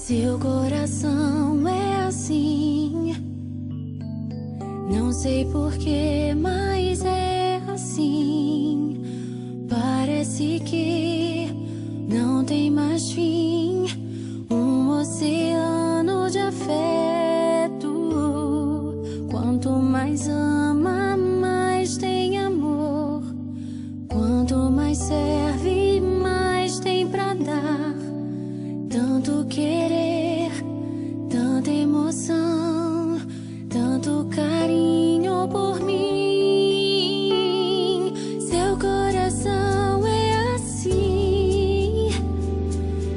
Seu coração é assim, não sei porquê, mas é assim. Parece que não tem mais fim, um oceano de afeto. Quanto mais ama, mais tem amor. Quanto mais serve, mais tem pra dar. Tanto querer, tanta emoção, tanto carinho por mim. Seu coração é assim,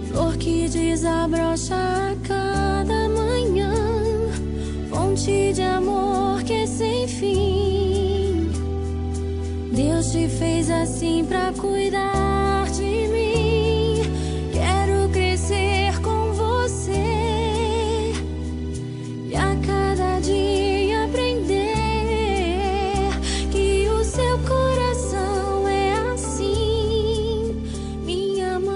flor que desabrocha a cada manhã, fonte de amor que é sem fim. Deus te fez assim pra cuidar de mim. Quero crescer com você e a cada dia aprender que o seu coração é assim, minha mãe.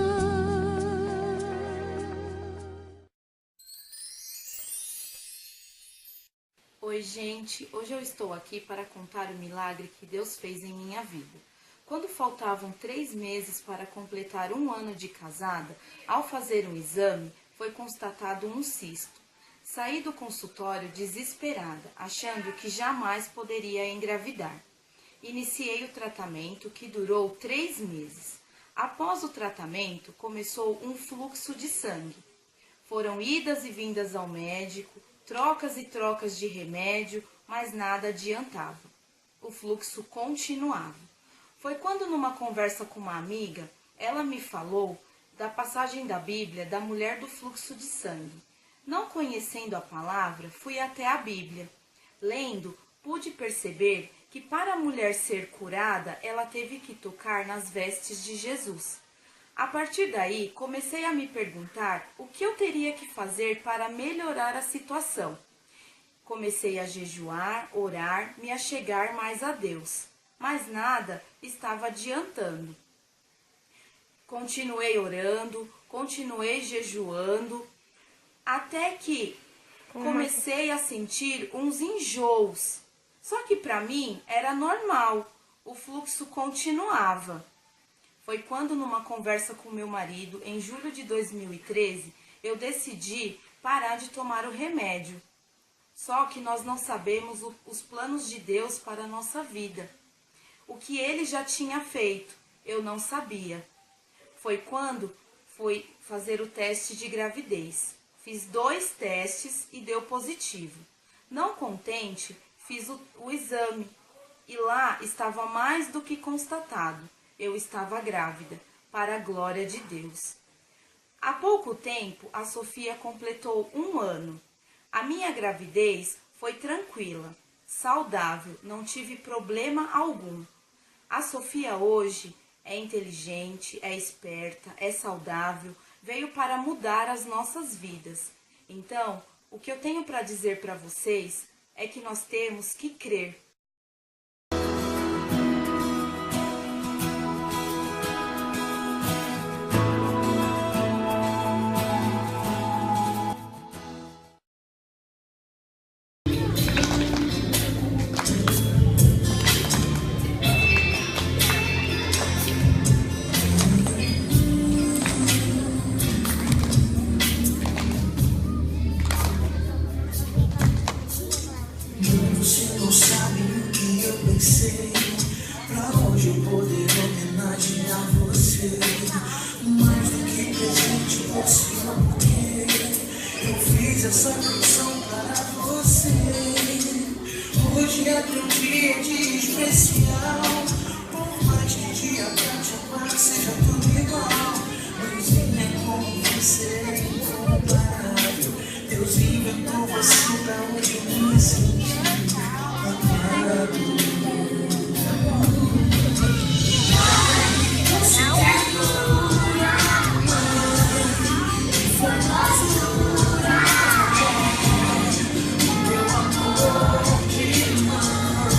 Oi, gente! Hoje eu estou aqui para contar o milagre que Deus fez em minha vida. Quando faltavam 3 meses para completar 1 ano de casada, ao fazer um exame, foi constatado um cisto. Saí do consultório desesperada, achando que jamais poderia engravidar. Iniciei o tratamento, que durou 3 meses. Após o tratamento, começou um fluxo de sangue. Foram idas e vindas ao médico, trocas e trocas de remédio, mas nada adiantava. O fluxo continuava. Foi quando, numa conversa com uma amiga, ela me falou da passagem da Bíblia da mulher do fluxo de sangue. Não conhecendo a palavra, fui até a Bíblia. Lendo, pude perceber que para a mulher ser curada, ela teve que tocar nas vestes de Jesus. A partir daí, comecei a me perguntar o que eu teria que fazer para melhorar a situação. Comecei a jejuar, orar, me achegar mais a Deus. Mas nada estava adiantando. Continuei orando, continuei jejuando, até que comecei a sentir uns enjoos. Só que para mim era normal, o fluxo continuava. Foi quando, numa conversa com meu marido, em julho de 2013, eu decidi parar de tomar o remédio. Só que nós não sabemos os planos de Deus para a nossa vida. O que ele já tinha feito, eu não sabia. Foi quando fui fazer o teste de gravidez. Fiz 2 testes e deu positivo. Não contente, fiz o exame e lá estava mais do que constatado. Eu estava grávida, para a glória de Deus. Há pouco tempo, a Sofia completou 1 ano. A minha gravidez foi tranquila, saudável, não tive problema algum. A Sofia hoje é inteligente, é esperta, é saudável, veio para mudar as nossas vidas. Então, o que eu tenho para dizer para vocês é que nós temos que crer. Você não sabe o que eu pensei, pra hoje eu poder homenagear você. Mais do que presente, você não quer. Eu fiz essa canção para você. Hoje é teu dia de especial. Por mais que dia pra te amar seja tudo igual, mãezinha, como você é incomparável. Deus inventou você pra onde eu me senti. Meu amor de mãe.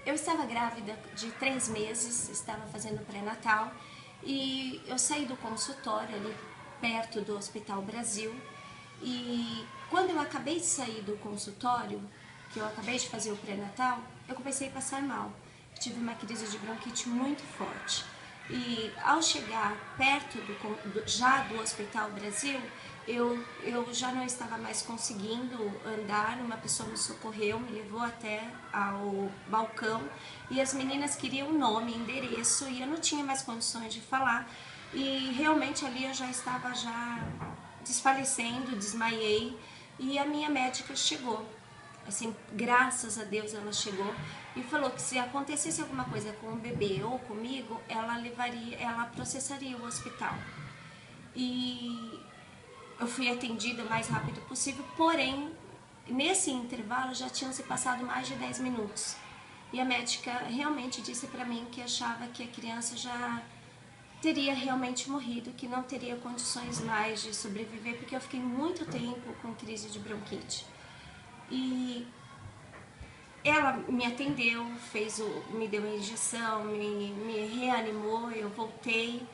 Eu estava grávida de 3 meses, estava fazendo pré-natal e eu saí do consultório ali perto do Hospital Brasil e quando eu acabei de sair do consultório, que eu acabei de fazer o pré-natal, eu comecei a passar mal. Tive uma crise de bronquite muito forte e ao chegar perto já do Hospital Brasil, eu já não estava mais conseguindo andar, uma pessoa me socorreu, me levou até ao balcão e as meninas queriam nome, endereço e eu não tinha mais condições de falar e realmente ali eu já estava desfalecendo, desmaiei e a minha médica chegou. Assim, graças a Deus ela chegou e falou que se acontecesse alguma coisa com o bebê ou comigo, ela processaria o hospital. E eu fui atendida o mais rápido possível, porém, nesse intervalo já tinham se passado mais de 10 minutos. E a médica realmente disse para mim que achava que a criança já teria realmente morrido, que não teria condições mais de sobreviver, porque eu fiquei muito tempo com crise de bronquite. E ela me atendeu, me deu uma injeção, me reanimou, eu voltei.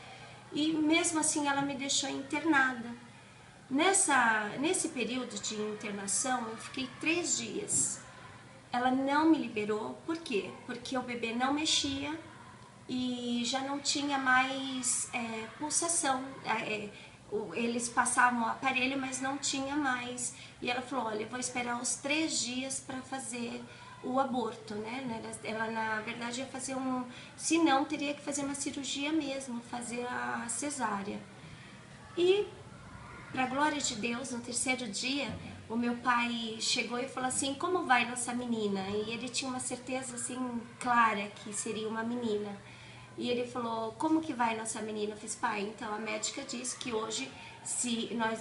E mesmo assim ela me deixou internada. Nesse período de internação, eu fiquei 3 dias. Ela não me liberou, por quê? Porque o bebê não mexia e já não tinha mais pulsação. Eles passavam o aparelho, mas não tinha mais. E ela falou, olha, eu vou esperar os 3 dias para fazer o aborto, né? Ela, na verdade, ia fazer se não, teria que fazer uma cirurgia mesmo, fazer a cesárea. E, para glória de Deus, no 3º dia, o meu pai chegou e falou assim, como vai nossa menina? E ele tinha uma certeza, assim, clara que seria uma menina. E ele falou, como que vai nossa menina? Eu fiz, pai, então a médica disse que hoje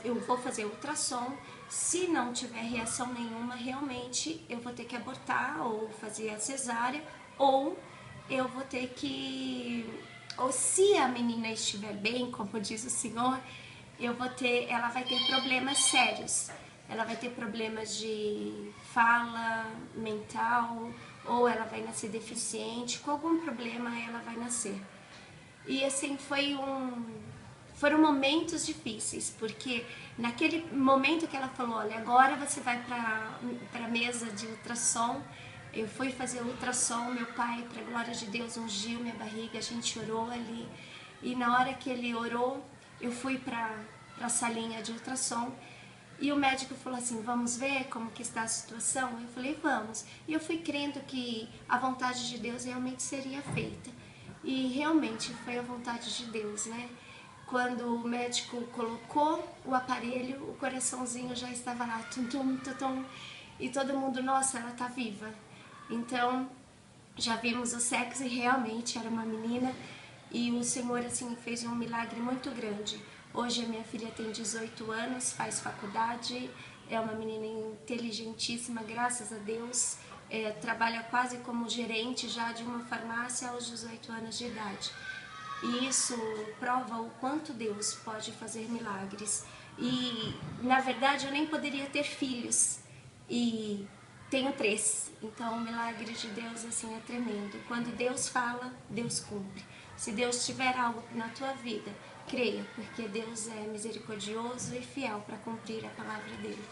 eu vou fazer ultrassom, se não tiver reação nenhuma, realmente eu vou ter que abortar ou fazer a cesárea, ou eu vou ter que... Ou se a menina estiver bem, como diz o senhor, ela vai ter problemas sérios. Ela vai ter problemas de fala, mental, ou ela vai nascer deficiente, com algum problema ela vai nascer. E assim, foram momentos difíceis, porque naquele momento que ela falou, olha, agora você vai para a mesa de ultrassom, eu fui fazer o ultrassom, meu pai, para glória de Deus, ungiu minha barriga, a gente orou ali, e na hora que ele orou, eu fui para a salinha de ultrassom, e o médico falou assim, vamos ver como que está a situação? Eu falei, vamos. E eu fui crendo que a vontade de Deus realmente seria feita. E realmente foi a vontade de Deus, né? Quando o médico colocou o aparelho, o coraçãozinho já estava lá, tum, tum, tum, tum, e todo mundo, nossa, ela tá viva. Então, já vimos o sexo e realmente era uma menina, e o Senhor, assim, fez um milagre muito grande. Hoje a minha filha tem 18 anos, faz faculdade, é uma menina inteligentíssima, graças a Deus, trabalha quase como gerente já de uma farmácia aos 18 anos de idade. E isso prova o quanto Deus pode fazer milagres. E, na verdade, eu nem poderia ter filhos. E tenho 3. Então, o milagre de Deus, assim, é tremendo. Quando Deus fala, Deus cumpre. Se Deus tiver algo na tua vida, creia, porque Deus é misericordioso e fiel para cumprir a palavra dele.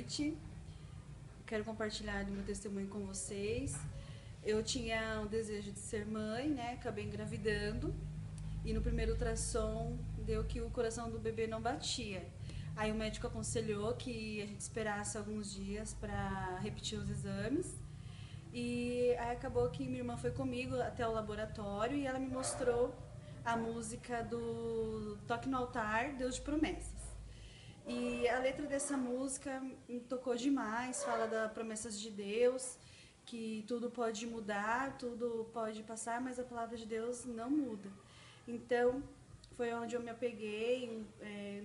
noite. Quero compartilhar o meu testemunho com vocês. Eu tinha um desejo de ser mãe, né? Acabei engravidando. E no primeiro ultrassom deu que o coração do bebê não batia. Aí o médico aconselhou que a gente esperasse alguns dias para repetir os exames. E aí acabou que minha irmã foi comigo até o laboratório e ela me mostrou a música do Toque no Altar, Deus de Promessas. E a letra dessa música me tocou demais, fala das promessas de Deus, que tudo pode mudar, tudo pode passar, mas a palavra de Deus não muda. Então, foi onde eu me apeguei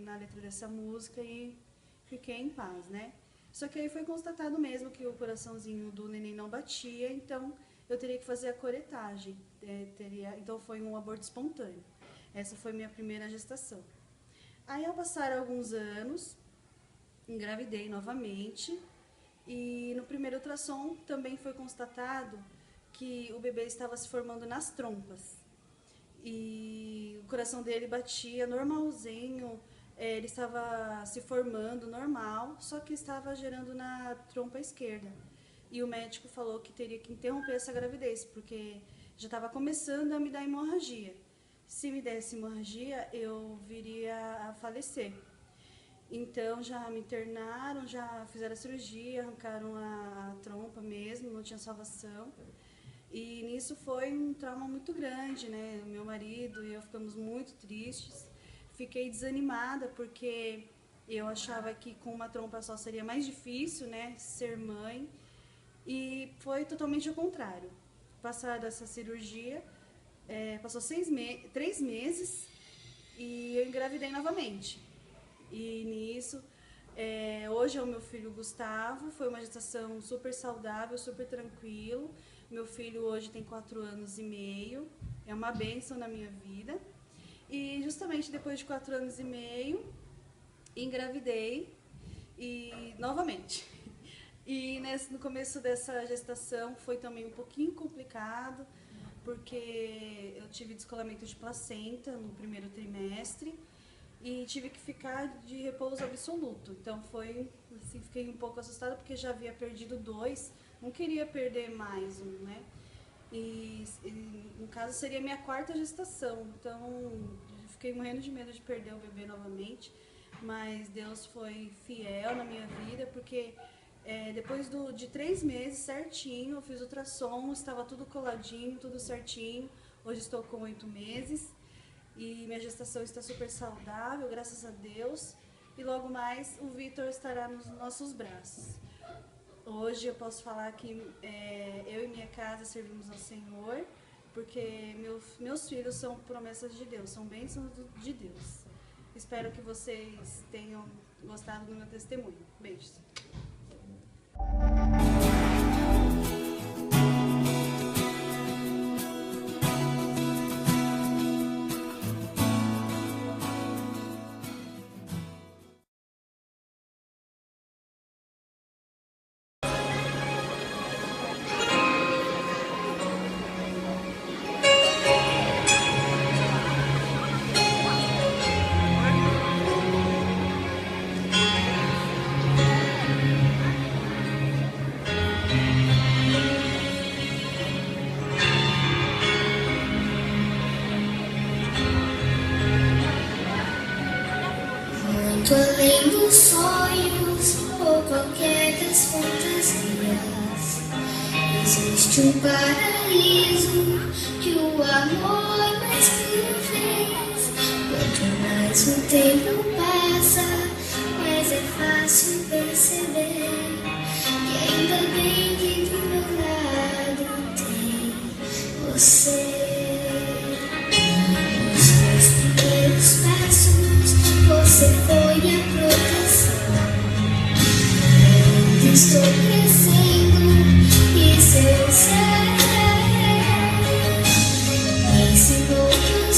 na letra dessa música e fiquei em paz, né? Só que aí foi constatado mesmo que o coraçãozinho do neném não batia, então eu teria que fazer a curetagem. Então foi um aborto espontâneo. Essa foi minha primeira gestação. Aí, ao passar alguns anos, engravidei novamente e no primeiro ultrassom também foi constatado que o bebê estava se formando nas trompas. E o coração dele batia normalzinho, ele estava se formando normal, só que estava gerando na trompa esquerda. E o médico falou que teria que interromper essa gravidez, porque já estava começando a me dar hemorragia. Se me desse hemorragia, eu viria a falecer. Então, já me internaram, já fizeram a cirurgia, arrancaram a trompa mesmo, não tinha salvação. E nisso foi um trauma muito grande, né? Meu marido e eu ficamos muito tristes. Fiquei desanimada, porque eu achava que com uma trompa só seria mais difícil, né? Ser mãe. E foi totalmente o contrário. Passada essa cirurgia, passou 3 meses e eu engravidei novamente. E nisso, hoje é o meu filho Gustavo, foi uma gestação super saudável, super tranquilo. Meu filho hoje tem 4 anos e meio, é uma bênção na minha vida. E justamente depois de 4 anos e meio, engravidei e novamente. E no começo dessa gestação foi também um pouquinho complicado, porque eu tive descolamento de placenta no primeiro trimestre e tive que ficar de repouso absoluto. Então foi assim, fiquei um pouco assustada porque já havia perdido 2, não queria perder mais um, né? E no caso seria minha 4ª gestação, então fiquei morrendo de medo de perder o bebê novamente, mas Deus foi fiel na minha vida, porque depois de 3 meses certinho, eu fiz ultrassom, estava tudo coladinho, tudo certinho. Hoje estou com 8 meses e minha gestação está super saudável, graças a Deus. E logo mais o Vitor estará nos nossos braços. Hoje eu posso falar que eu e minha casa servimos ao Senhor, porque meus filhos são promessas de Deus, são bênçãos de Deus. Espero que vocês tenham gostado do meu testemunho. Beijos. Muito além dos sonhos ou qualquer das fantasias, existe um paraíso que o amor mais puro fez. Quanto mais o tempo passa, mais é fácil perceber que ainda bem que do meu lado tem você. Os meus primeiros passos, você foi a proteção. Eu estou crescendo e seu céu me ensinou que o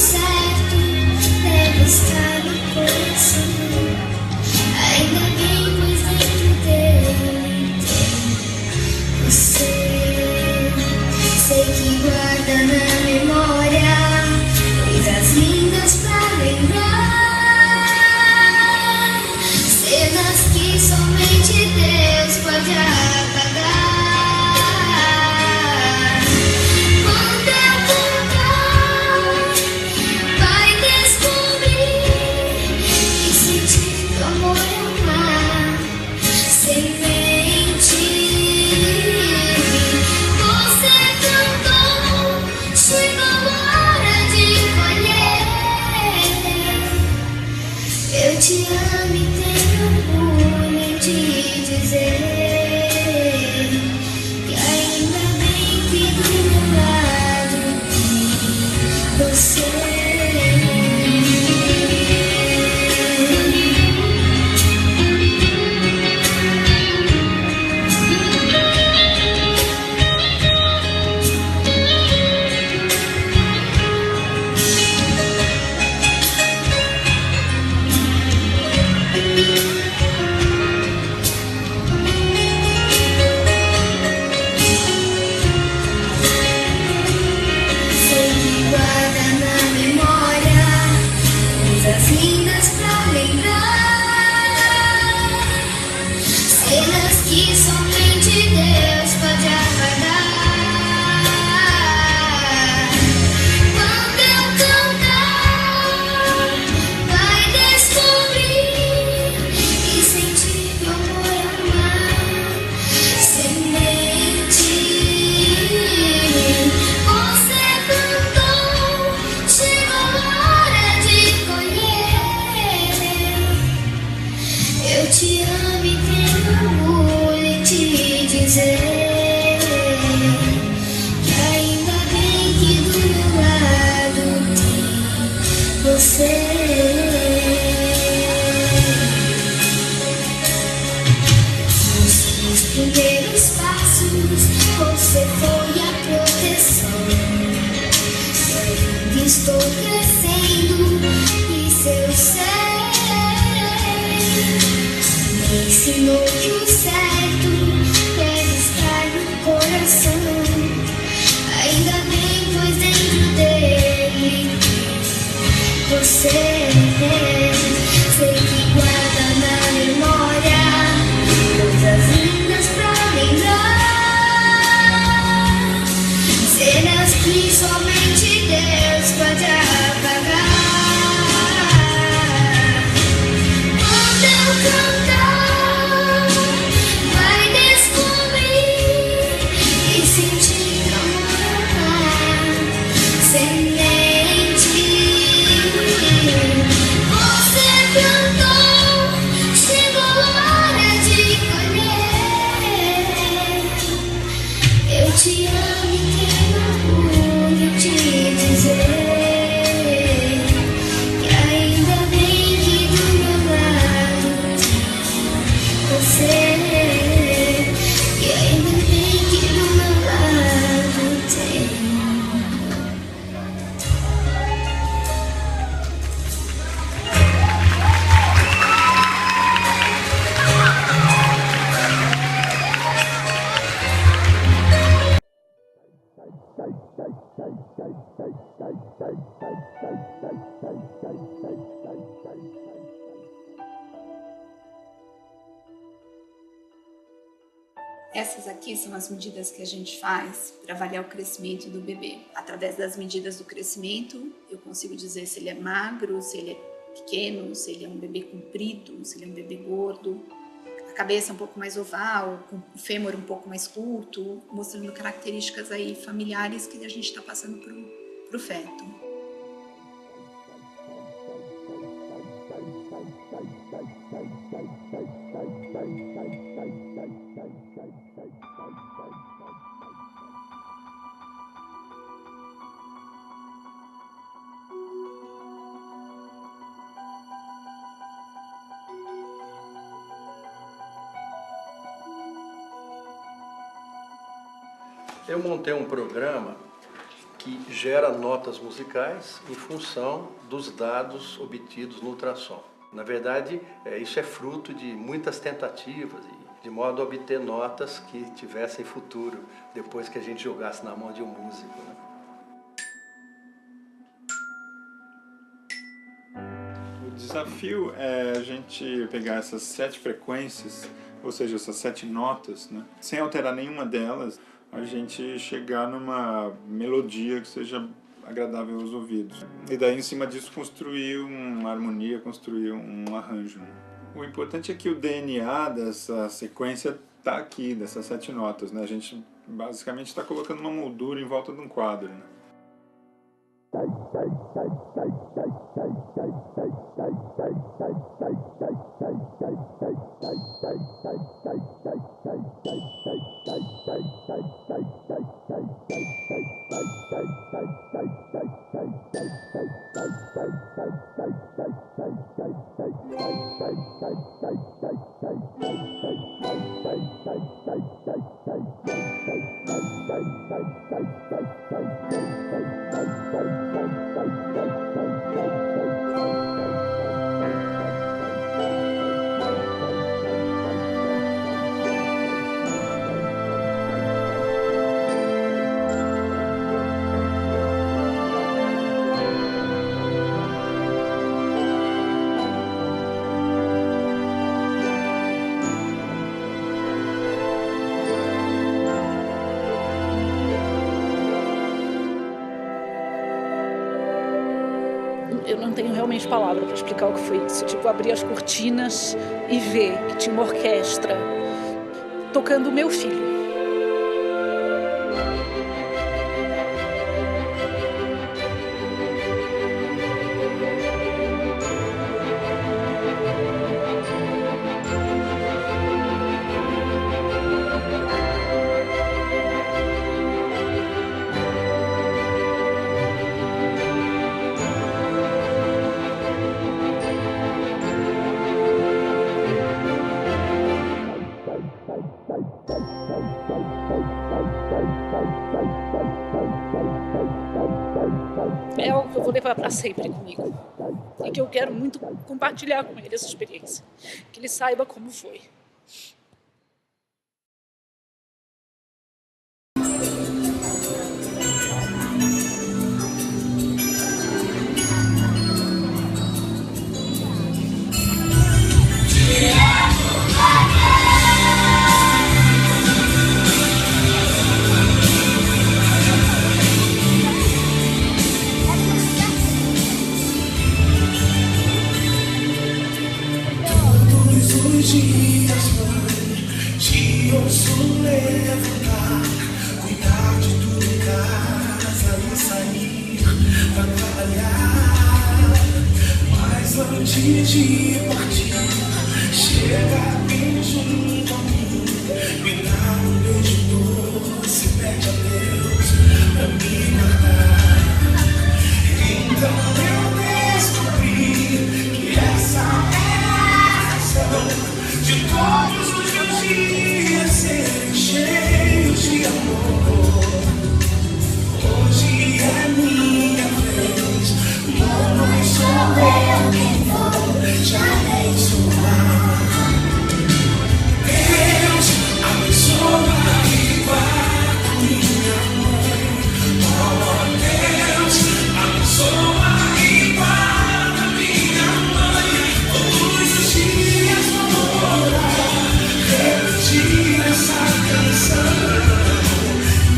você. Nos primeiros passos, você foi a proteção. E ainda estou crescendo, isso eu sei. Me ensinou que o certo deve estar no coração. Ainda bem, pois dentro dele você sei que guarda na memória coisas lindas pra lembrar, cenas que somente Deus pode apagar. Quando eu cantar, vai descobrir e sentir amor semente. Você plantou, chegou a hora de colher. Eu te amo e tenho orgulho de dizer que ainda bem que do meu lado você, que ainda bem que do meu lado tem. Essas aqui são as medidas que a gente faz para avaliar o crescimento do bebê. Através das medidas do crescimento, eu consigo dizer se ele é magro, se ele é pequeno, se ele é um bebê comprido, se ele é um bebê gordo. A cabeça um pouco mais oval, com o fêmur um pouco mais curto, mostrando características aí familiares que a gente está passando pro feto. Eu montei um programa que gera notas musicais em função dos dados obtidos no ultrassom. Na verdade, isso é fruto de muitas tentativas, de modo a obter notas que tivessem futuro depois que a gente jogasse na mão de um músico, né? O desafio é a gente pegar essas 7 frequências, ou seja, essas 7 notas, né, sem alterar nenhuma delas, a gente chegar numa melodia que seja agradável aos ouvidos. E daí, em cima disso, construir uma harmonia, construir um arranjo. O importante é que o DNA dessa sequência está aqui, dessas 7 notas, né? A gente basicamente está colocando uma moldura em volta de um quadro, né? Eu não tenho realmente palavra para explicar o que foi isso. Tipo, abrir as cortinas e ver que tinha uma orquestra tocando o meu filho. levar para sempre comigo. E que eu quero muito compartilhar com ele essa experiência. Que ele saiba como foi. Dias, mãe, te ouço levantar, cuidar de tudo em casa e sair pra trabalhar. Mas antes de partir, chega bem junto a mim, me dá um beijo doce, pede a Deus pra me guardar. Então eu descobri que essa é a razão de todos os meus dias serem cheios de amor. Hoje é minha vez, mamãe, sou eu quem vou te abençoar. Deus abençoa e guarda minha mãe. Oh Deus, abençoa e guarda minha mãe. Todos os dias vou repetir essa canção.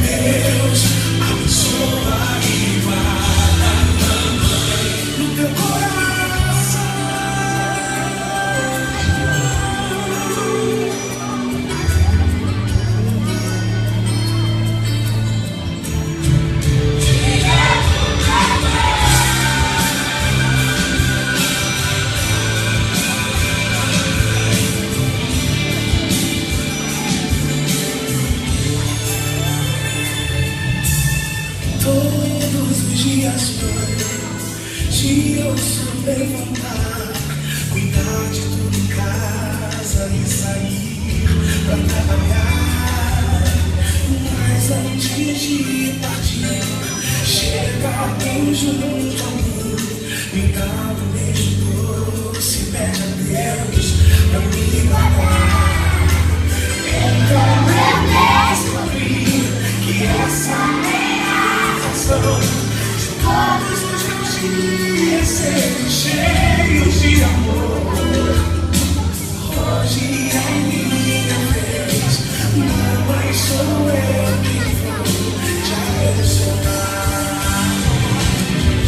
Deus abençoa e guarda mamãe no teu coração. Todos os dias, mãe, te ouço levantar, cuidar de tudo em casa e sair pra trabalhar. Mas antes de partir, chega bem junto a mim, me dá um beijo doce, pede a Deus pra me guardar. Então eu descobri que essa é a razão de todos os meus dias serem cheios de amor. Hoje é minha vez, mamãe, sou eu que vou te abençoar.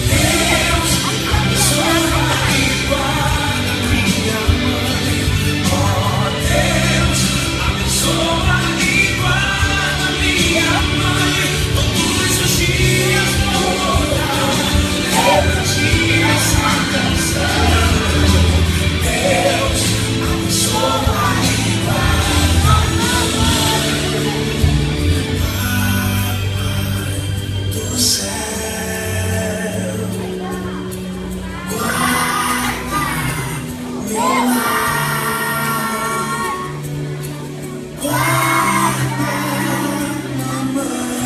Deus abençoa e guarda minha mãe. Oh Deus abençoa e guarda minha mãe. Todos os dias vou repetir essa canção. Deus abençoa e guarda Papai do céu. Guarda meu lar, guarda mamãe,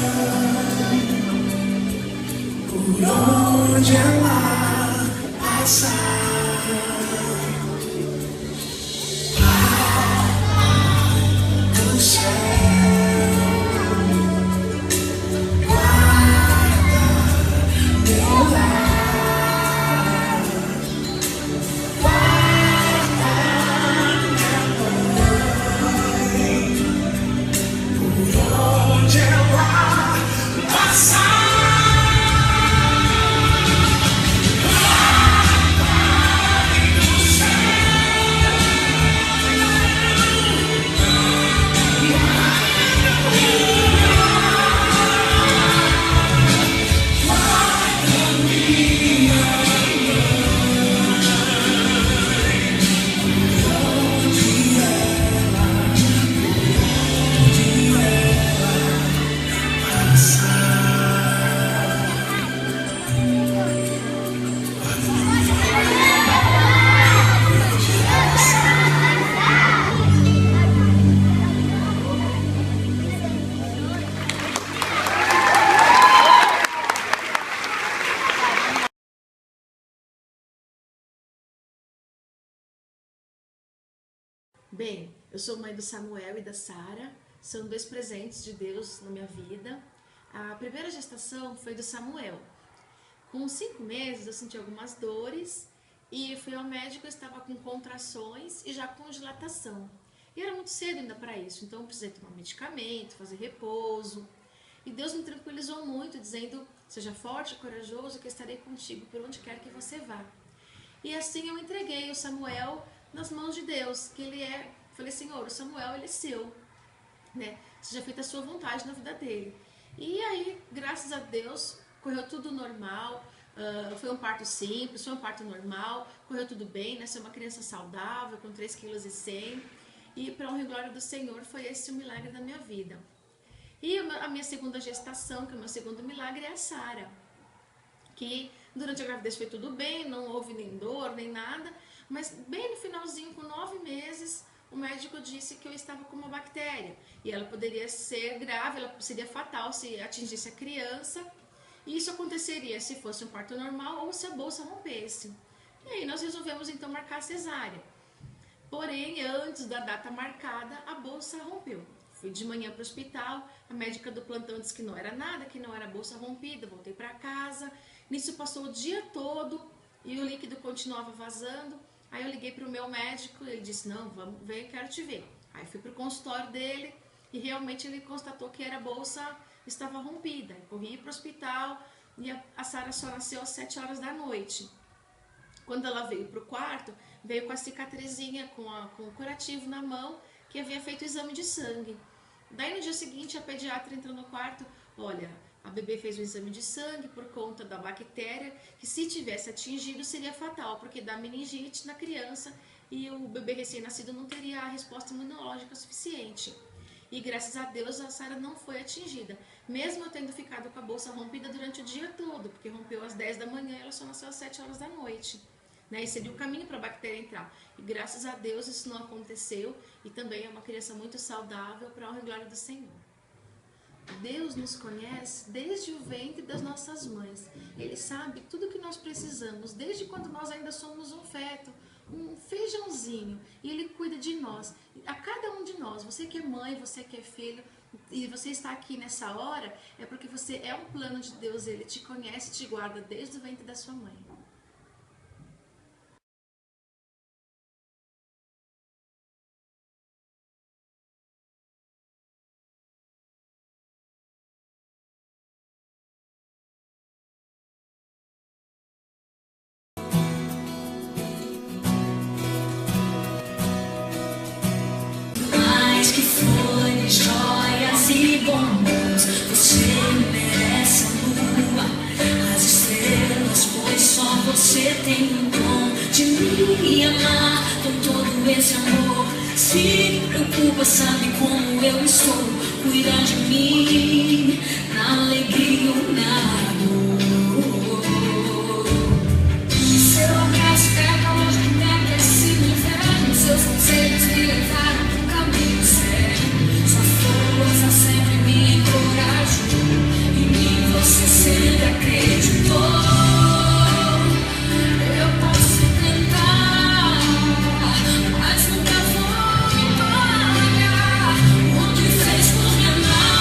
por onde ela passar. Do céu, guarda meu lar, guarda minha mãe, por onde ela passar. Guarda Bem, eu sou mãe do Samuel e da Sara, são 2 presentes de Deus na minha vida. A primeira gestação foi do Samuel. Com 5 meses eu senti algumas dores e fui ao médico, eu estava com contrações e já com dilatação. E era muito cedo ainda para isso, então eu precisei tomar medicamento, fazer repouso. E Deus me tranquilizou muito, dizendo: seja forte e corajoso, que eu estarei contigo por onde quer que você vá. E assim eu entreguei o Samuel nas mãos de Deus, que ele é, falei: Senhor, o Samuel, ele é seu, né? Seja feita a sua vontade na vida dele. E aí, graças a Deus, correu tudo normal, foi um parto simples, foi um parto normal, correu tudo bem, nasceu uma criança saudável, com 3,1 kg, e para honra e glória do Senhor, foi esse o milagre da minha vida. E a minha segunda gestação, que é o meu segundo milagre, é a Sara, que durante a gravidez foi tudo bem, não houve nem dor, nem nada, mas bem no finalzinho, com 9 meses, o médico disse que eu estava com uma bactéria, e ela poderia ser grave, ela seria fatal se atingisse a criança, e isso aconteceria se fosse um parto normal ou se a bolsa rompesse. E aí nós resolvemos então marcar a cesárea. Porém, antes da data marcada, a bolsa rompeu. Fui de manhã para o hospital, a médica do plantão disse que não era nada, que não era bolsa rompida, voltei para casa. Nisso passou o dia todo e o líquido continuava vazando. Aí eu liguei para o meu médico, ele disse: não, vamos ver, quero te ver. Aí fui para o consultório dele e realmente ele constatou que a bolsa estava rompida. Eu corri para o hospital e a Sara só nasceu às 7 horas da noite. Quando ela veio para o quarto, veio com a cicatrizinha, com o curativo na mão, que havia feito o exame de sangue. Daí no dia seguinte a pediatra entrou no quarto: olha, a bebê fez o exame de sangue por conta da bactéria, que se tivesse atingido seria fatal, porque dá meningite na criança e o bebê recém-nascido não teria a resposta imunológica suficiente. E graças a Deus a Sara não foi atingida, mesmo eu tendo ficado com a bolsa rompida durante o dia todo, porque rompeu às 10 da manhã e ela só nasceu às 7 horas da noite. Né? E seria o caminho para a bactéria entrar. E graças a Deus isso não aconteceu, e também é uma criança muito saudável, para a honra e glória do Senhor. Deus nos conhece desde o ventre das nossas mães. Ele sabe tudo o que nós precisamos, desde quando nós ainda somos um feto, um feijãozinho, e Ele cuida de nós, a cada um de nós. Você que é mãe, você que é filho, e você está aqui nessa hora, é porque você é um plano de Deus. Ele te conhece, te guarda desde o ventre da sua mãe. Mais que flores, joias e bombons, você merece a lua, as estrelas, pois só você tem o dom de me amar com todo esse amor. Se preocupa, sabe como eu estou, cuida de mim na alegria ou na dor. Seu abraço pega longe do tempo, esse inverno, seus conselhos me levaram pro caminho certo. Sua força sempre me encorajou, em mim você sempre acreditou. Eu posso tentar, mas nunca vou pagar o que fez por me amar.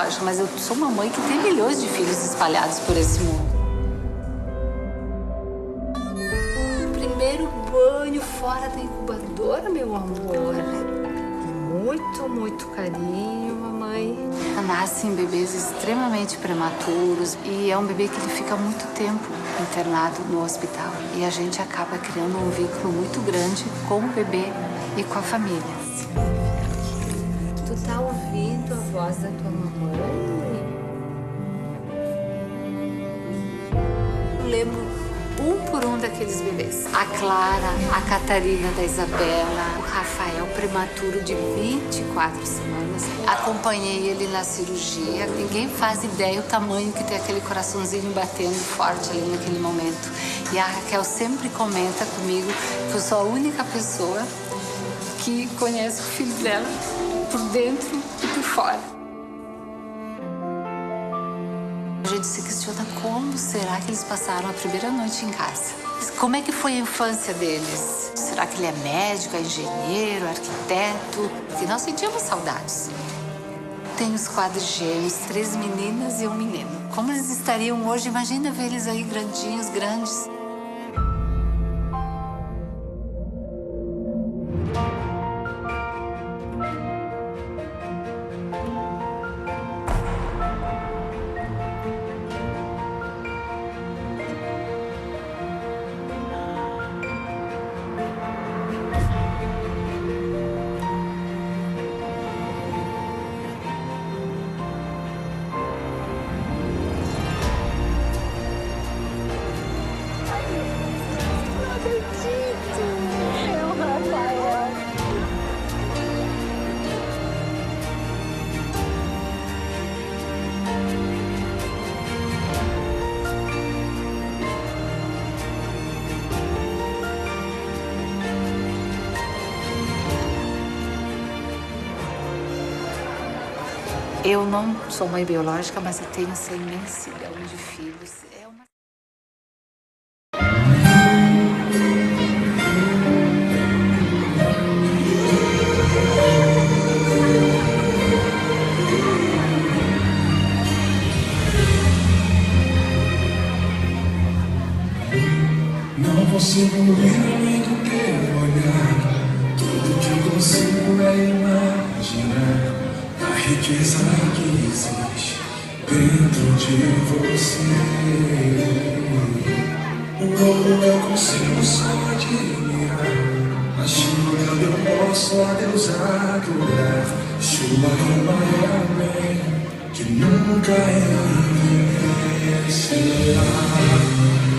biológica, mas eu sou uma mãe que tem milhões de filhos espalhados por esse mundo. Primeiro banho fora da incubadora, meu amor. Muito, muito carinho, mamãe. Nascem bebês extremamente prematuros e é um bebê que ele fica muito tempo internado no hospital. E a gente acaba criando um vínculo muito grande com o bebê e com a família. Tu tá ouvindo a voz da tua mamãe? Eu lembro um por um daqueles bebês. A Clara, a Catarina da Isabela, o Rafael prematuro de 24 semanas. Acompanhei ele na cirurgia. Ninguém faz ideia o tamanho que tem aquele coraçãozinho batendo forte ali naquele momento. E a Raquel sempre comenta comigo que eu sou a única pessoa que conhece o filho dela por dentro e por fora. A gente se questiona como será que eles passaram a primeira noite em casa. Como é que foi a infância deles? Será que ele é médico, é engenheiro, arquiteto? E nós sentimos saudades. Tem os quadrigêmeos, 3 meninas e um menino. Como eles estariam hoje? Imagina ver eles aí grandinhos, grandes. Eu não sou mãe biológica, mas eu tenho essa imensidão de filhos. É uma... Não consigo ir além do teu olhar. Tudo que consigo é imaginar a riqueza que existe dentro de você. O ouro eu consigo só admirar, mas te olhando eu posso a Deus adorar. Chuva é o maior bem que nunca envelhecerá.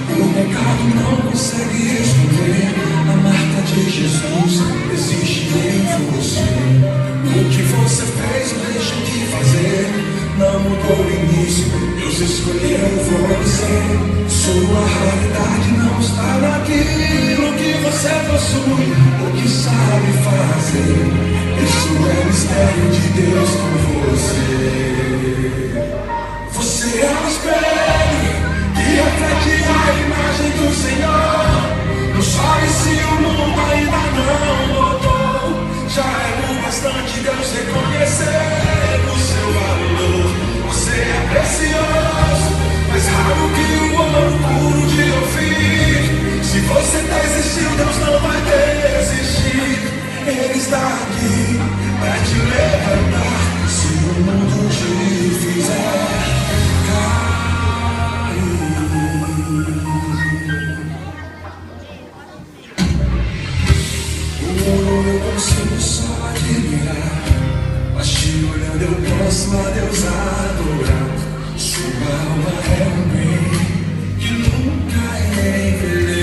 O pecado não consegue esconder a marca de Jesus existe em você. O que você fez ou deixou de fazer não mudou o início, Deus escolheu você. Sua realidade não está naquilo que você possui ou que sabe fazer. Isso é o mistério de Deus com você. Você é o espelho que reflete a imagem do Senhor. Não chore se o mundo ainda não notou. Já é o bastante Deus reconhecer o seu valor. Você é precioso, mais raro que o ouro puro de Ofir. Se você desistiu, Deus não vai desistir. Ele está aqui para te levantar. Se o mundo te fizer cair. O ouro eu consigo só admirar, mas te olhando eu posso a Deus adorar. Sua alma é um bem que nunca envelhecerá.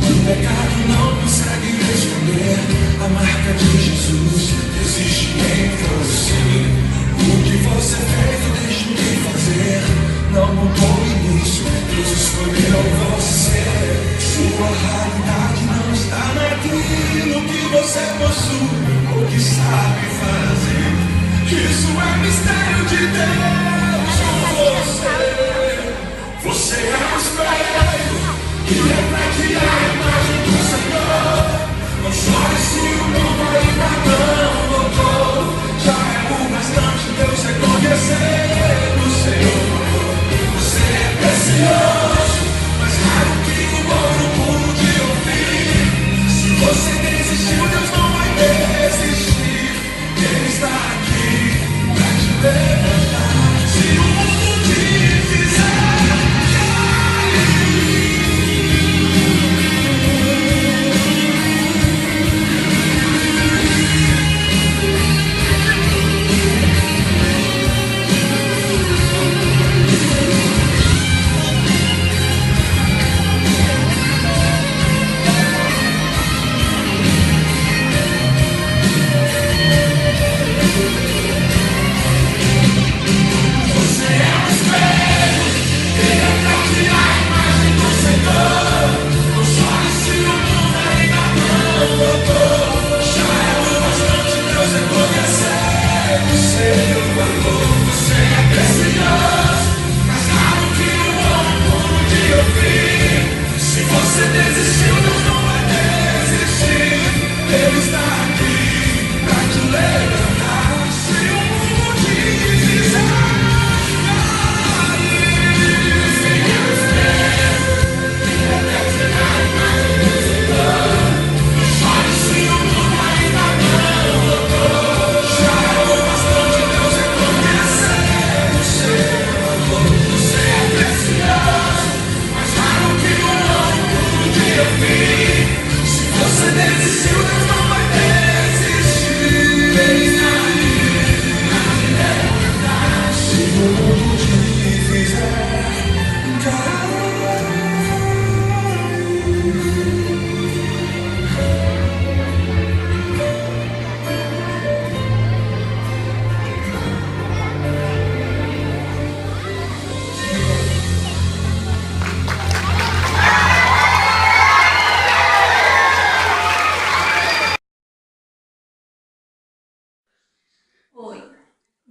O pecado não consegue esconder a marca de Jesus existe em você. O que você fez ou deixou de fazer não mudou o início, Deus escolheu você. Sua realidade não está naquilo que você possui ou que sabe fazer. Isso é mistério de Deus com você. Você é o espelho que reflete a imagem do Senhor. Não chore se o mundo ainda não notou. Já é o esquecer do Senhor. Você é precioso, mais raro que o ouro pude ouvir. Se você desistiu, Deus não vai desistir. Ele está aqui pra te levantar. Se o mundo te fizer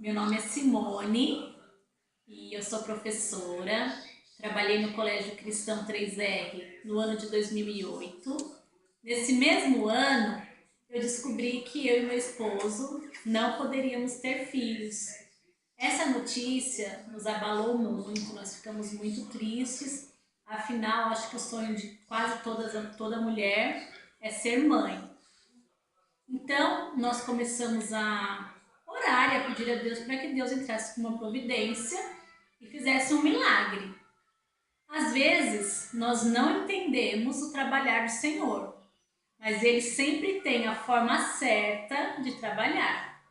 Meu nome é Simone e eu sou professora. Trabalhei no Colégio Cristão 3R no ano de 2008. Nesse mesmo ano, eu descobri que eu e meu esposo não poderíamos ter filhos. Essa notícia nos abalou muito, nós ficamos muito tristes. Afinal, acho que o sonho de quase toda mulher é ser mãe. Então, nós começamos a orar e a pedir a Deus para que Deus entrasse com uma providência e fizesse um milagre. Às vezes, nós não entendemos o trabalhar do Senhor, mas Ele sempre tem a forma certa de trabalhar.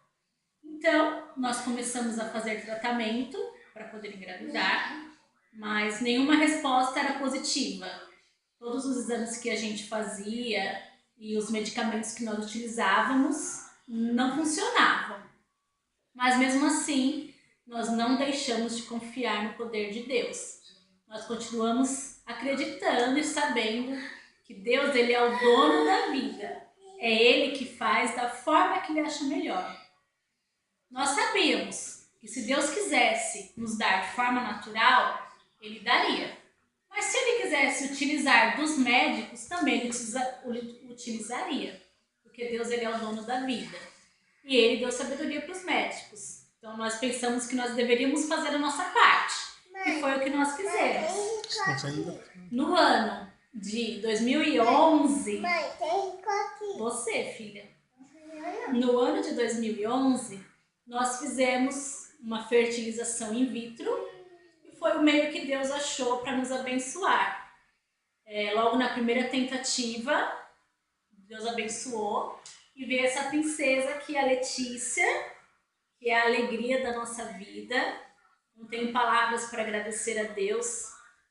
Então, nós começamos a fazer tratamento para poder engravidar, mas nenhuma resposta era positiva. Todos os exames que a gente fazia e os medicamentos que nós utilizávamos não funcionavam. Mas mesmo assim, nós não deixamos de confiar no poder de Deus. Nós continuamos acreditando e sabendo que Deus, Ele é o dono da vida. É Ele que faz da forma que Ele acha melhor. Nós sabíamos que se Deus quisesse nos dar de forma natural, Ele daria. Mas se Ele quisesse utilizar dos médicos, também Ele utilizaria. Porque Deus, Ele é o dono da vida. E Ele deu sabedoria para os médicos. Então nós pensamos que nós deveríamos fazer a nossa parte. E foi o que nós fizemos. No ano de 2011... Você, filha. No ano de 2011, nós fizemos uma fertilização in vitro. E foi o meio que Deus achou para nos abençoar. Logo na primeira tentativa, Deus abençoou. E veio essa princesa aqui, a Letícia, que é a alegria da nossa vida. Não tenho palavras para agradecer a Deus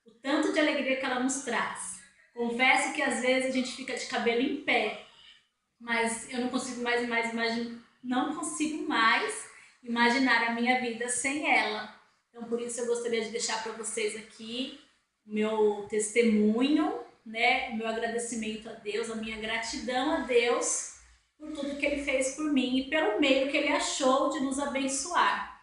o tanto de alegria que ela nos traz. Confesso que às vezes a gente fica de cabelo em pé, mas eu não consigo mais imaginar a minha vida sem ela. Então por isso eu gostaria de deixar para vocês aqui o meu testemunho, né? O meu agradecimento a Deus, a minha gratidão a Deus por tudo que Ele fez por mim e pelo meio que Ele achou de nos abençoar.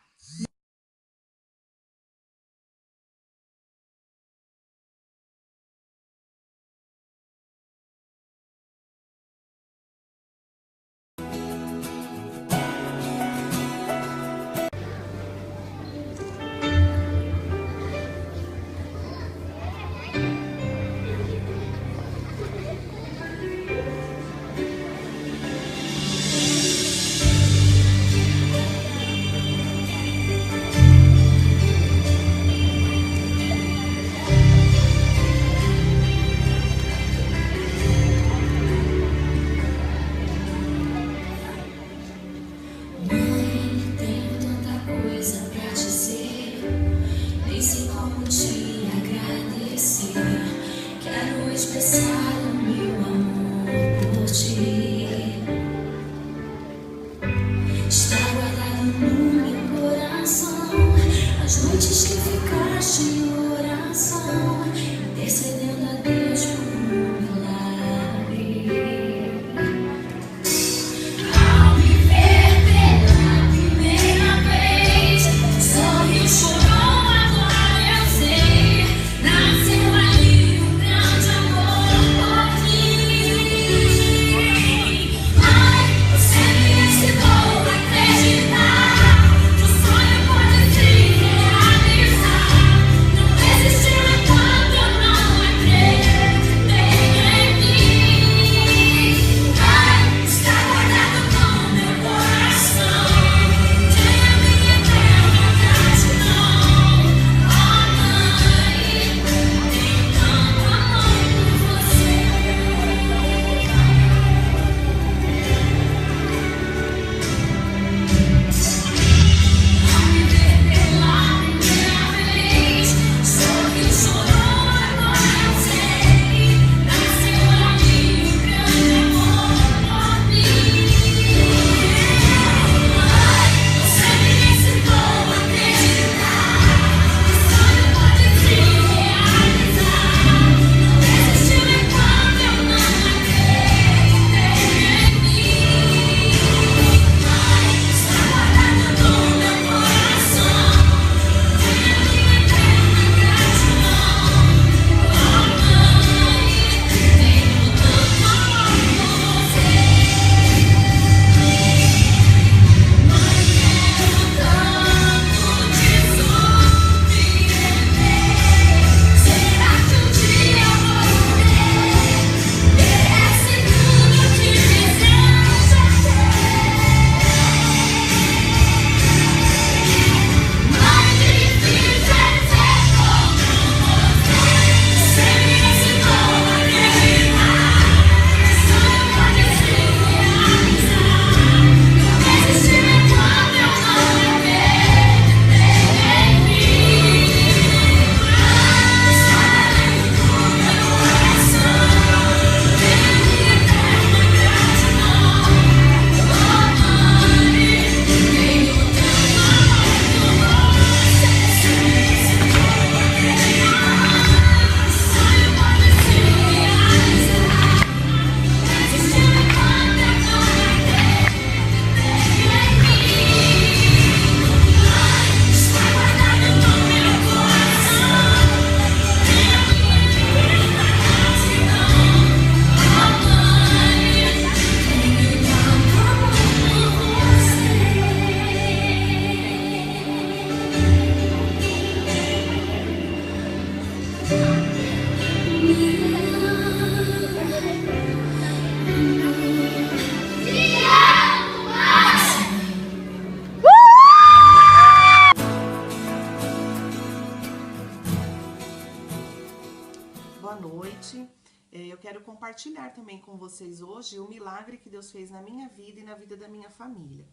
Eu quero compartilhar também com vocês hoje o milagre que Deus fez na minha vida e na vida da minha família.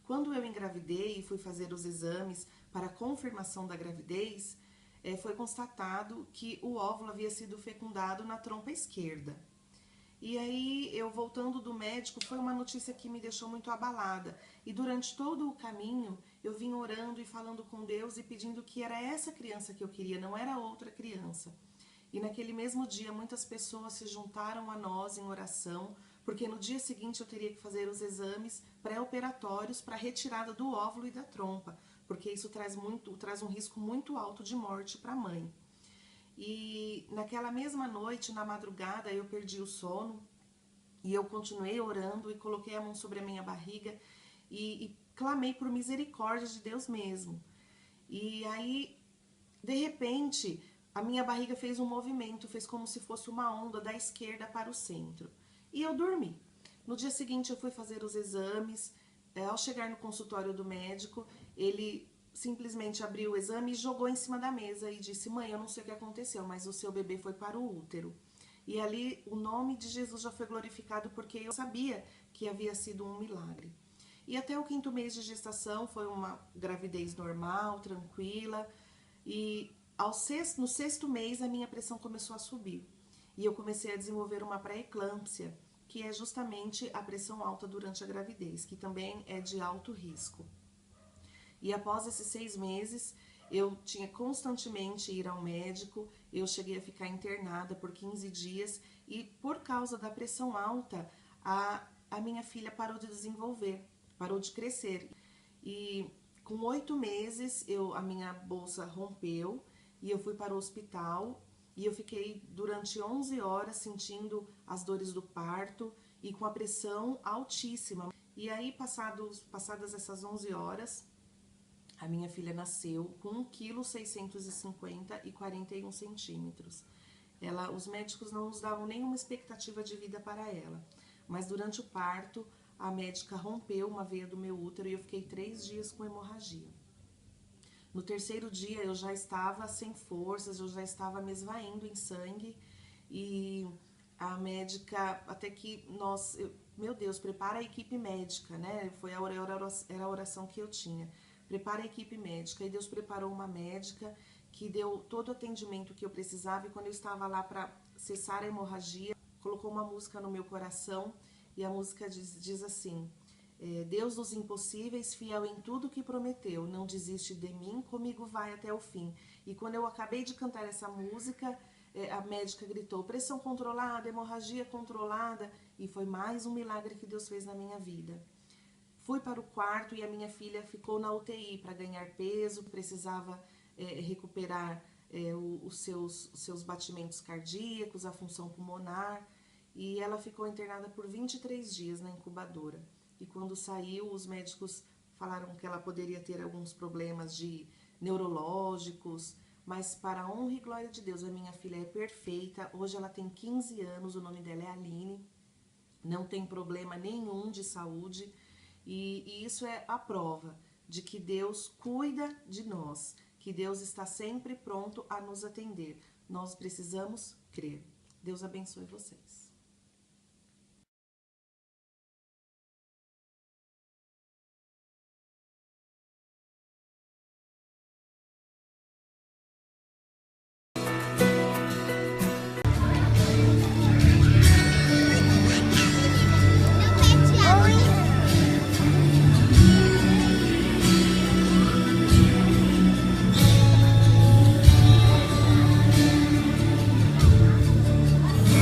Quando eu engravidei e fui fazer os exames para a confirmação da gravidez, foi constatado que o óvulo havia sido fecundado na trompa esquerda. E aí, eu voltando do médico, foi uma notícia que me deixou muito abalada. E durante todo o caminho, eu vim orando e falando com Deus e pedindo que era essa criança que eu queria, não era outra criança. E naquele mesmo dia, muitas pessoas se juntaram a nós em oração, porque no dia seguinte eu teria que fazer os exames pré-operatórios para a retirada do óvulo e da trompa, porque isso traz um risco muito alto de morte para a mãe. E naquela mesma noite, na madrugada, eu perdi o sono e eu continuei orando e coloquei a mão sobre a minha barriga e clamei por misericórdia de Deus mesmo. E aí, de repente, a minha barriga fez um movimento, fez como se fosse uma onda da esquerda para o centro. E eu dormi. No dia seguinte, eu fui fazer os exames. Ao chegar no consultório do médico, ele simplesmente abriu o exame e jogou em cima da mesa e disse: mãe, eu não sei o que aconteceu, mas o seu bebê foi para o útero. E ali o nome de Jesus já foi glorificado, porque eu sabia que havia sido um milagre. E até o 5º mês de gestação foi uma gravidez normal, tranquila. E no 6º mês a minha pressão começou a subir. E eu comecei a desenvolver uma pré-eclâmpsia, que é justamente a pressão alta durante a gravidez, que também é de alto risco. E após esses 6 meses, eu tinha constantemente ir ao médico, eu cheguei a ficar internada por 15 dias e por causa da pressão alta, a minha filha parou de desenvolver, parou de crescer. E com 8 meses, a minha bolsa rompeu e eu fui para o hospital e eu fiquei durante 11 horas sentindo as dores do parto e com a pressão altíssima. E aí, passadas essas 11 horas, a minha filha nasceu com 1,650 kg e 41 centímetros. Os médicos não nos davam nenhuma expectativa de vida para ela. Mas durante o parto, a médica rompeu uma veia do meu útero e eu fiquei 3 dias com hemorragia. No 3º dia eu já estava sem forças, eu já estava me esvaindo em sangue. E a médica, até que meu Deus, prepara a equipe médica, né? Era a oração que eu tinha. Prepara a equipe médica. E Deus preparou uma médica que deu todo o atendimento que eu precisava. E quando eu estava lá para cessar a hemorragia, colocou uma música no meu coração. E a música diz assim: Deus dos impossíveis, fiel em tudo que prometeu, não desiste de mim, comigo vai até o fim. E quando eu acabei de cantar essa música, a médica gritou: pressão controlada, hemorragia controlada. E foi mais um milagre que Deus fez na minha vida. Fui para o quarto e a minha filha ficou na UTI para ganhar peso, precisava recuperar os seus batimentos cardíacos, a função pulmonar, e ela ficou internada por 23 dias na incubadora. E quando saiu, os médicos falaram que ela poderia ter alguns problemas neurológicos, mas para a honra e glória de Deus, a minha filha é perfeita. Hoje ela tem 15 anos, o nome dela é Aline, não tem problema nenhum de saúde. E isso é a prova de que Deus cuida de nós, que Deus está sempre pronto a nos atender. Nós precisamos crer. Deus abençoe vocês.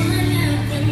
Olha pra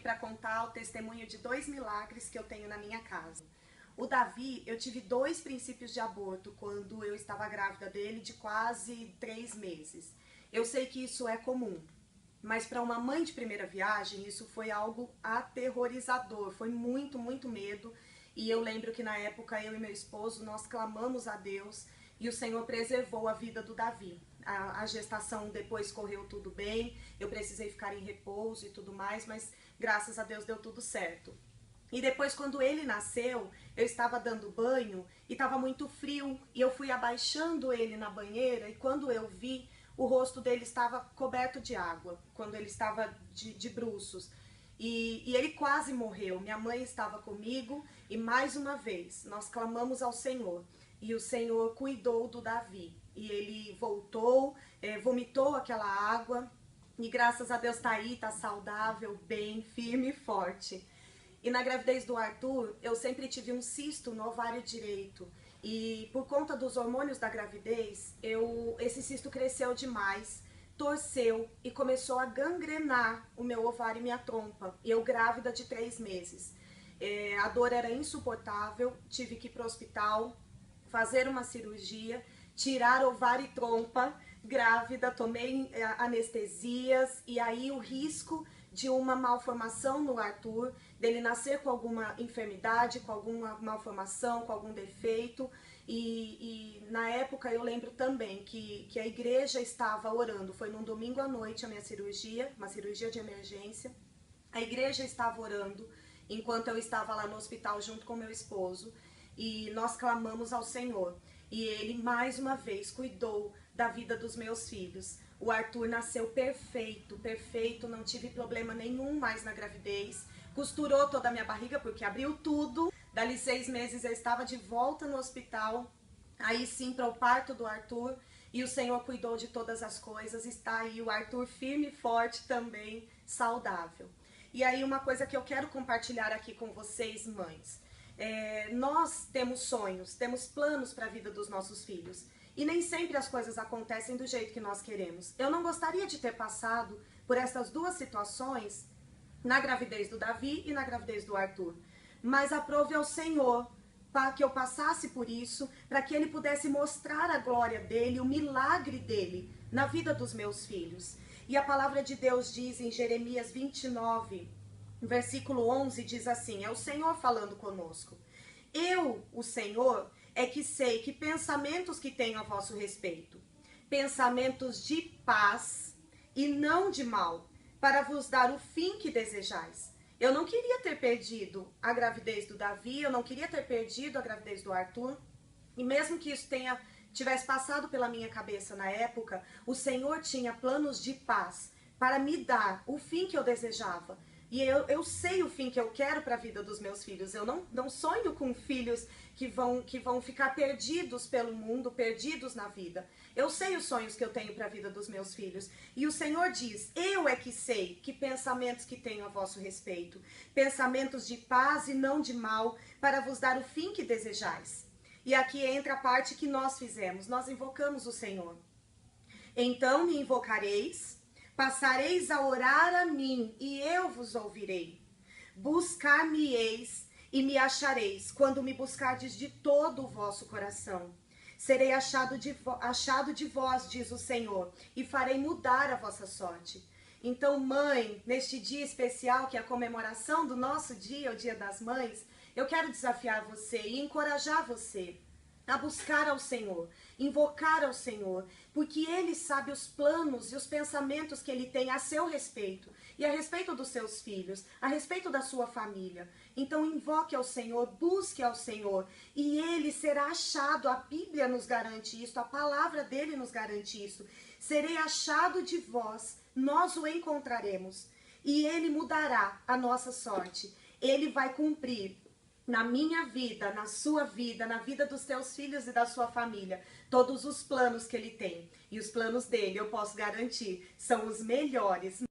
para contar o testemunho de 2 milagres que eu tenho na minha casa. O Davi, eu tive 2 princípios de aborto quando eu estava grávida dele, de quase 3 meses. Eu sei que isso é comum, mas para uma mãe de primeira viagem, isso foi algo aterrorizador, foi muito, muito medo. E eu lembro que na época eu e meu esposo, nós clamamos a Deus e o Senhor preservou a vida do Davi. A gestação depois correu tudo bem, eu precisei ficar em repouso e tudo mais, mas graças a Deus deu tudo certo. E depois, quando ele nasceu, eu estava dando banho e estava muito frio. E eu fui abaixando ele na banheira e quando eu vi, o rosto dele estava coberto de água, quando ele estava de bruços. E ele quase morreu. Minha mãe estava comigo e mais uma vez nós clamamos ao Senhor. E o Senhor cuidou do Davi. E ele voltou, vomitou aquela água. E graças a Deus está aí, está saudável, bem, firme e forte. E na gravidez do Arthur, eu sempre tive um cisto no ovário direito. E por conta dos hormônios da gravidez, esse cisto cresceu demais, torceu e começou a gangrenar o meu ovário e minha trompa. E eu grávida de 3 meses. A dor era insuportável, tive que ir para o hospital, fazer uma cirurgia, tirar ovário e trompa, grávida, tomei anestesias e aí o risco de uma malformação no Arthur, dele nascer com alguma enfermidade, com alguma malformação, com algum defeito. E na época eu lembro também que a igreja estava orando, foi num domingo à noite a minha cirurgia, uma cirurgia de emergência. A igreja estava orando enquanto eu estava lá no hospital junto com meu esposo e nós clamamos ao Senhor. E ele mais uma vez cuidou da vida dos meus filhos. O Arthur nasceu perfeito, perfeito, não tive problema nenhum mais na gravidez. Costurou toda a minha barriga porque abriu tudo. Dali 6 meses eu estava de volta no hospital, aí sim para o parto do Arthur. E o Senhor cuidou de todas as coisas, está aí o Arthur firme e forte também, saudável. E aí uma coisa que eu quero compartilhar aqui com vocês, mães. Nós temos sonhos, temos planos para a vida dos nossos filhos. E nem sempre as coisas acontecem do jeito que nós queremos. Eu não gostaria de ter passado por essas 2 situações na gravidez do Davi e na gravidez do Arthur. Mas aprove ao Senhor para que eu passasse por isso, para que Ele pudesse mostrar a glória dEle, o milagre dEle na vida dos meus filhos. E a palavra de Deus diz em Jeremias 29, versículo 11, diz assim, é o Senhor falando conosco. Eu, o Senhor, é que sei que pensamentos que tenho a vosso respeito, pensamentos de paz e não de mal, para vos dar o fim que desejais. Eu não queria ter perdido a gravidez do Davi, eu não queria ter perdido a gravidez do Arthur, e mesmo que isso tivesse passado pela minha cabeça na época, o Senhor tinha planos de paz para me dar o fim que eu desejava. E eu sei o fim que eu quero para a vida dos meus filhos. Eu não sonho com filhos que vão ficar perdidos pelo mundo, perdidos na vida. Eu sei os sonhos que eu tenho para a vida dos meus filhos. E o Senhor diz, eu é que sei que pensamentos que tenho a vosso respeito. Pensamentos de paz e não de mal, para vos dar o fim que desejais. E aqui entra a parte que nós fizemos. Nós invocamos o Senhor. Então me invocareis, passareis a orar a mim, e eu vos ouvirei. Buscar-me-eis e me achareis, quando me buscardes de todo o vosso coração. Serei achado de vós, diz o Senhor, e farei mudar a vossa sorte. Então, mãe, neste dia especial, que é a comemoração do nosso dia, o Dia das Mães, eu quero desafiar você e encorajar você a buscar ao Senhor, invocar ao Senhor, porque Ele sabe os planos e os pensamentos que Ele tem a seu respeito, e a respeito dos seus filhos, a respeito da sua família. Então invoque ao Senhor, busque ao Senhor, e Ele será achado. A Bíblia nos garante isso, a palavra dEle nos garante isso. Serei achado de vós, nós o encontraremos, e Ele mudará a nossa sorte. Ele vai cumprir na minha vida, na sua vida, na vida dos teus filhos e da sua família, todos os planos que Ele tem. E os planos dEle, eu posso garantir, são os melhores.